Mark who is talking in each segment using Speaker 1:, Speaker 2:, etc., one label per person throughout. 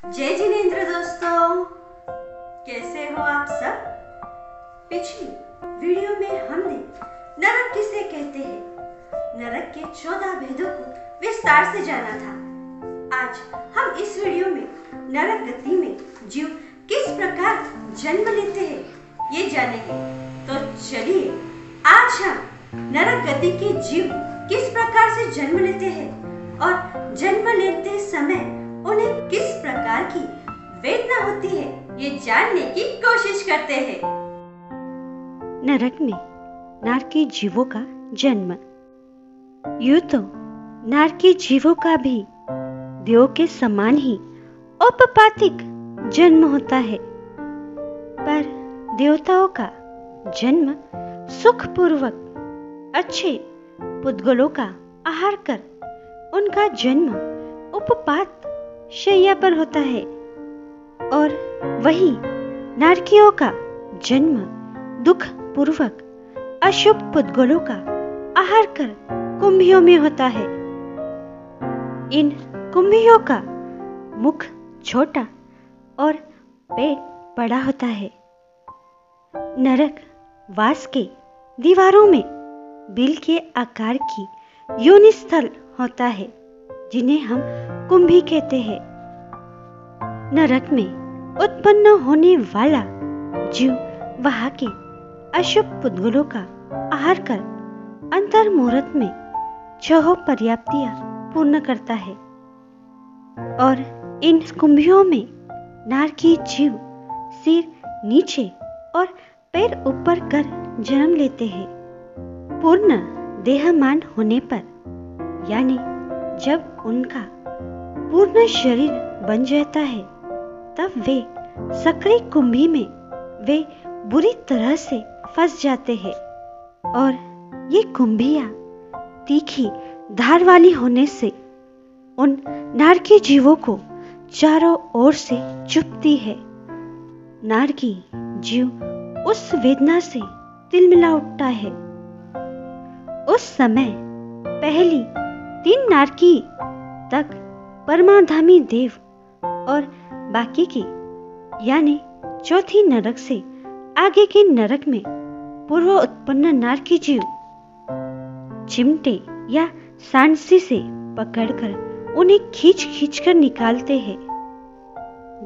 Speaker 1: जय जिनेंद्र दोस्तों, कैसे हो आप सब। पिछली वीडियो में हमने नरक किसे कहते हैं, नरक के 14 भेदों को विस्तार से जाना था। आज हम इस वीडियो में नरक गति में जीव किस प्रकार जन्म लेते हैं ये जानेंगे। तो चलिए आज हम नरक गति के जीव किस प्रकार से जन्म लेते हैं और जन्म लेते समय उन्हें किस प्रकार की वेदना होती है ये जानने की कोशिश करते हैं।
Speaker 2: नरक में नारकी जीवों का जन्म। यूं तो नारकी जीवों का भी देवों के समान ही औपपातिक जन्म होता है, पर देवताओं का जन्म सुखपूर्वक अच्छे पुद्गलों का आहार कर उनका जन्म उपपात शैया पर होता है, और वही नारकियों का जन्म दुख पूर्वक अशुभ पुद्गलों का आहार कर कुंभियों में होता है। इन कुंभियों का मुख छोटा और पेट बड़ा होता है। नरक वास के दीवारों में बिल के आकार की योनिस्थल होता है, जिन्हें हम कुंभी कहते हैं। नरक में उत्पन्न होने वाला जीव वहां के अशुभ पुद्गलों का आहार कर अंतर मुहूर्त में 6 पर्याप्तियां पूर्ण करता है, और इन कुंभियों में नारकी जीव सिर नीचे और पैर ऊपर कर जन्म लेते हैं। पूर्ण देहमान होने पर, यानी जब उनका पूर्ण शरीर बन जाता है, तब वे सक्रिय कुंभी में वे बुरी तरह से फंस जाते हैं, और ये कुंभियां तीखी धार वाली होने से उन नारकी जीवों को चारों ओर से चुभती है। नारकी जीव उस वेदना से तिलमिला उठता है। उस समय पहली 3 नारकी तक परमाधामी देव और बाकी की यानी चौथी नरक से आगे के नरक में पूर्व उत्पन्न नारकी जीव चिमटे या सांडसी से पकड़कर उन्हें खींच खींच कर निकालते हैं,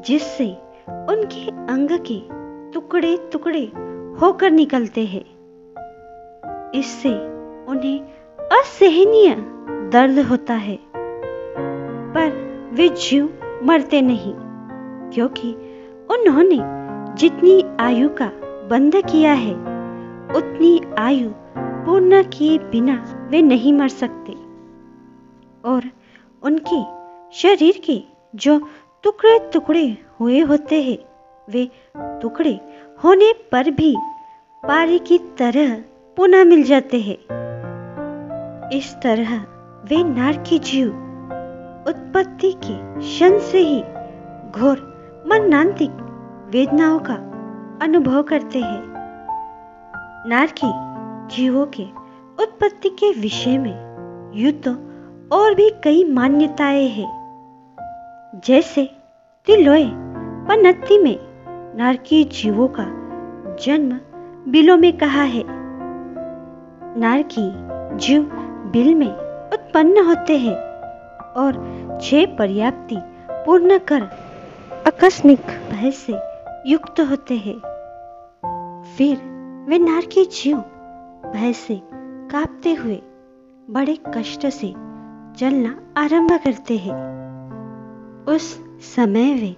Speaker 2: जिससे उनके अंग के टुकड़े टुकड़े होकर निकलते हैं। इससे उन्हें असहनीय दर्द होता है, पर वे जीव मरते नहीं, क्योंकि उन्होंने जितनी आयु का बंध किया है उतनी आयु पूर्ण किए बिना वे नहीं मर सकते, और उनके शरीर के जो टुकड़े टुकड़े हुए होते हैं वे टुकड़े होने पर भी पारे की तरह पुनः मिल जाते हैं। इस तरह वे नारकी जीव उत्पत्ति के क्षण से ही घोर मरणांतिक वेदनाओं का अनुभव करते हैं। नारकी जीवों के उत्पत्ति के विषय में यूं तो और भी कई मान्यताएं हैं, जैसे तिलोय पनत्ती में नारकी जीवों का जन्म बिलों में कहा है। नारकी जीव बिल में उत्पन्न होते हैं और 6 पर्याप्ति पूर्ण कर आकस्मिक भय से युक्त होते हैं। फिर वे नारकी जीव भय से कांपते हुए बड़े कष्ट से चलना आरंभ करते हैं। उस समय वे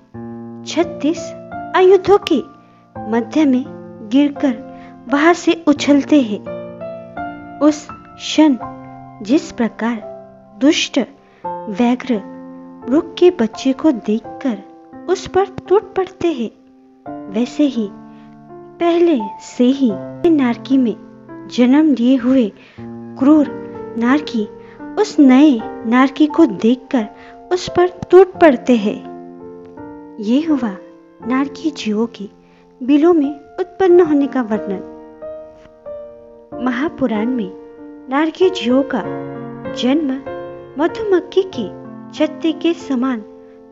Speaker 2: 36 आयुधों के मध्य में गिरकर वहां से उछलते हैं। उस क्षण जिस प्रकार दुष्ट व्याघ्र मृग के बच्चे को देखकर उस पर टूट पड़ते हैं, वैसे ही पहले से ही नारकी में जन्म लिए हुए क्रूर नारकी उस नए नारकी को देखकर उस पर टूट पड़ते हैं। ये हुआ नारकी जीवों के बिलों में उत्पन्न होने का वर्णन। महापुराण में नारकी जीवों का जन्म मधुमक्खी के छत्ते के समान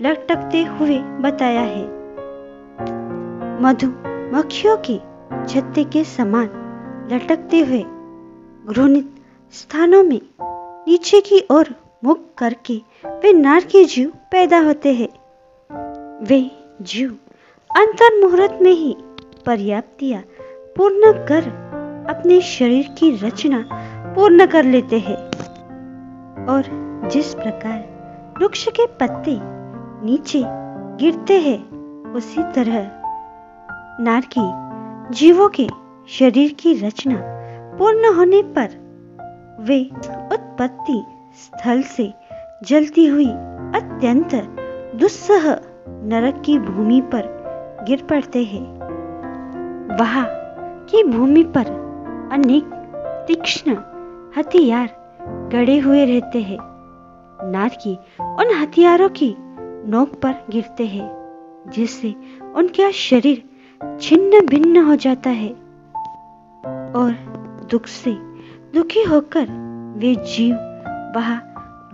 Speaker 2: लटकते हुए बताया है। मधुमक्खियों के छत्ते के समान लटकते हुए घृणित स्थानों में नीचे की ओर मुख करके वे नारकीय जीव पैदा होते हैं। वे जीव अंतर मुहूर्त में ही पर्याप्तियां पूर्ण कर अपने शरीर की रचना पूर्ण कर लेते हैं। और जिस प्रकार वृक्ष के पत्ते नीचे गिरते हैं, उसी तरह नारकी जीवों के शरीर की रचना पूर्ण होने पर वे उत्पत्ति स्थल से जलती हुई अत्यंत दुस्सह नरक की भूमि पर गिर पड़ते हैं। वहां की भूमि पर अनेक तीक्ष्ण हथियार गड़े हुए रहते हैं। नारकी उन हथियारों की नोक पर गिरते हैं, जिससे उनका शरीर छिन्न भिन्न हो जाता है और दुख से दुखी होकर वे जीव वहां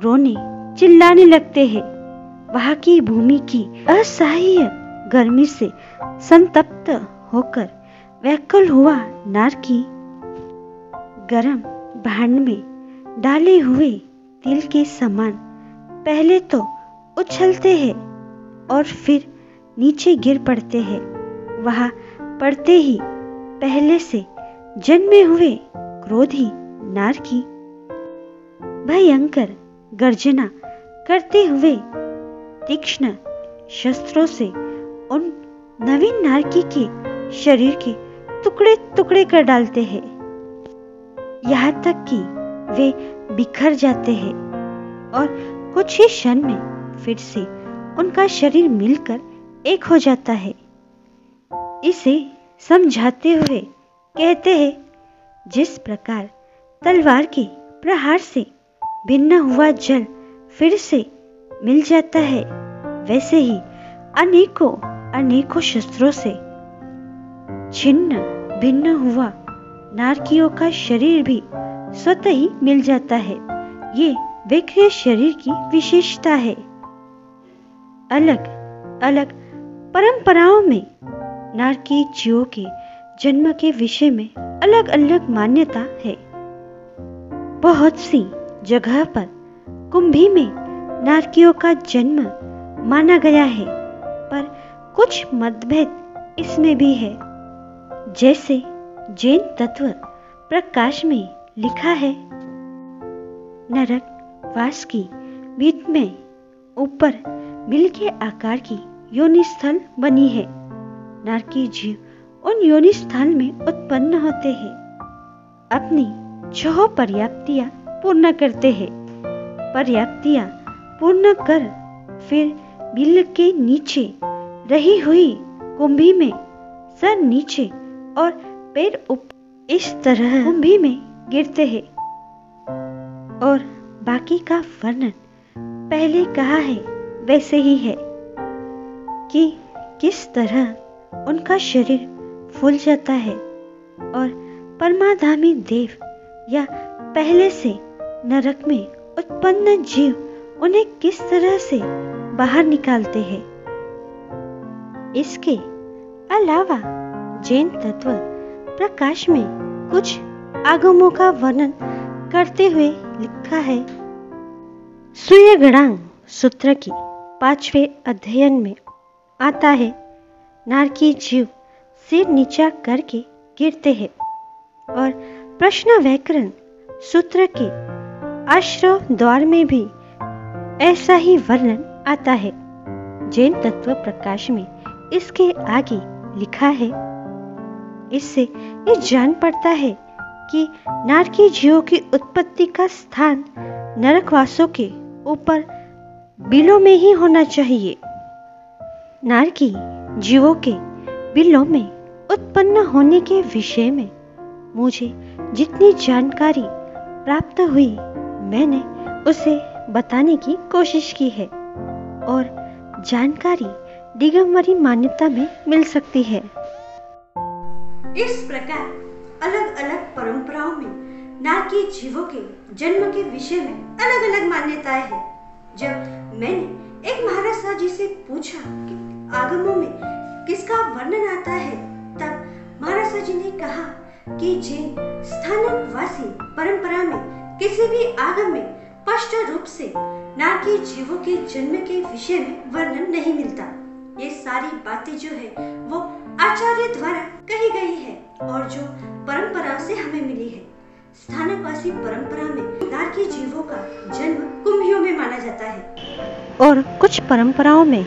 Speaker 2: रोने चिल्लाने लगते हैं। वहां की भूमि की असह्य गर्मी से संतप्त होकर व्याकुल हुआ नारकी गरम भांड में डाले हुए तिल के समान पहले तो उछलते हैं और फिर नीचे गिर पड़ते हैं। वहां पड़ते ही पहले से जन्मे हुए क्रोधी नारकी भयंकर गर्जना करते हुए तीक्ष्ण शस्त्रों से उन नवीन नारकी के शरीर के टुकड़े टुकड़े कर डालते हैं, यहाँ तक कि वे बिखर जाते हैं और कुछ ही क्षण में फिर से उनका शरीर मिलकर एक हो जाता है। इसे समझाते हुए कहते हैं, जिस प्रकार तलवार के प्रहार से भिन्न हुआ जल फिर से मिल जाता है, वैसे ही अनेकों अनेकों शस्त्रों से छिन्न भिन्न हुआ नारकियों का शरीर भी स्वतः ही मिल जाता है। ये विक्रिय शरीर की विशेषता है। अलग अलग परंपराओं में नारकी जीवों के जन्म के विषय में अलग अलग मान्यता है। बहुत सी जगह पर कुंभी में नारकियों का जन्म माना गया है, पर कुछ मतभेद इसमें भी है। जैसे जैन तत्व प्रकाश में लिखा है, नरक वास की भीत में ऊपर बिल के आकार की योनि स्थल बनी है। नारकी जीव उन योनि स्थल में उत्पन्न होते हैं, अपनी 6 पर्याप्तियां पूर्ण करते हैं। पर्याप्तियां पूर्ण कर फिर बिल के नीचे रही हुई कुंभी में सर नीचे और पैर ऊपर इस तरह कुंभी में गिरते हैं। और बाकी का वर्णन पहले कहा है वैसे ही है कि किस तरह उनका शरीर फूल जाता है और परमाधामी देव या पहले से नरक में उत्पन्न जीव उन्हें किस तरह से बाहर निकालते हैं। इसके अलावा जैन तत्व प्रकाश में कुछ आगमों का वर्णन करते हुए लिखा है, सूर्य गणांग सूत्र की 5वें अध्ययन में आता है, नारकी जीव सिर नीचा करके गिरते हैं। और प्रश्न व्याकरण सूत्र के आश्रव द्वार में भी ऐसा ही वर्णन आता है। जैन तत्व प्रकाश में इसके आगे लिखा है, इससे ये जान पड़ता है कि नारकी जीवों की उत्पत्ति का स्थान नरकवासों के ऊपर बिलों में ही होना चाहिए। नारकी जीवों के बिलों में उत्पन्न होने के विषय में मुझे जितनी जानकारी प्राप्त हुई, मैंने उसे बताने की कोशिश की है और जानकारी दिगंबरी मान्यता में मिल सकती है।
Speaker 1: इस प्रकार अलग अलग परंपराओं में नारकी जीवों के जन्म के विषय में अलग अलग मान्यताएं हैं। जब मैंने एक महाराज शाह जी से पूछा कि आगमों में किसका वर्णन आता है। तब महाराज शाह जी ने कहा कि जैन स्थानकवासी परंपरा में किसी भी आगम में स्पष्ट रूप से नारकीय जीवों के जन्म के विषय में वर्णन नहीं मिलता। ये सारी बातें जो है वो आचार्य द्वारा कही गई है और जो परंपरा से हमें मिली है। स्थानकवासी परंपरा में नारकीय जीवों का जन्म कुंभियों में माना जाता है
Speaker 2: और कुछ परंपराओं में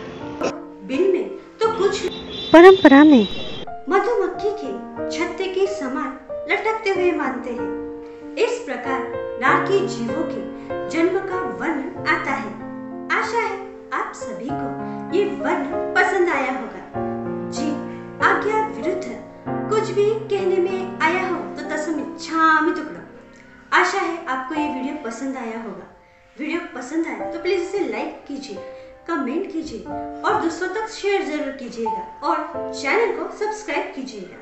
Speaker 1: बिल में तो कुछ
Speaker 2: परंपरा में
Speaker 1: मधुमक्खी के छत्ते के समान लटकते हुए मानते हैं। इस प्रकार नारकीय जीवों के जन्म का वर्णन आता है। आशा है आप सभी को ये वर्णन पसंद आया होगा। जी आज्ञा विरुद्ध कुछ भी कहने में आया हो तो तस्मिच्छामि तुक्कडम्। आशा है आपको ये वीडियो पसंद आया होगा। वीडियो पसंद आए तो प्लीज इसे लाइक कीजिए, कमेंट कीजिए और दूसरों तक शेयर जरूर कीजिएगा और चैनल को सब्सक्राइब कीजिएगा।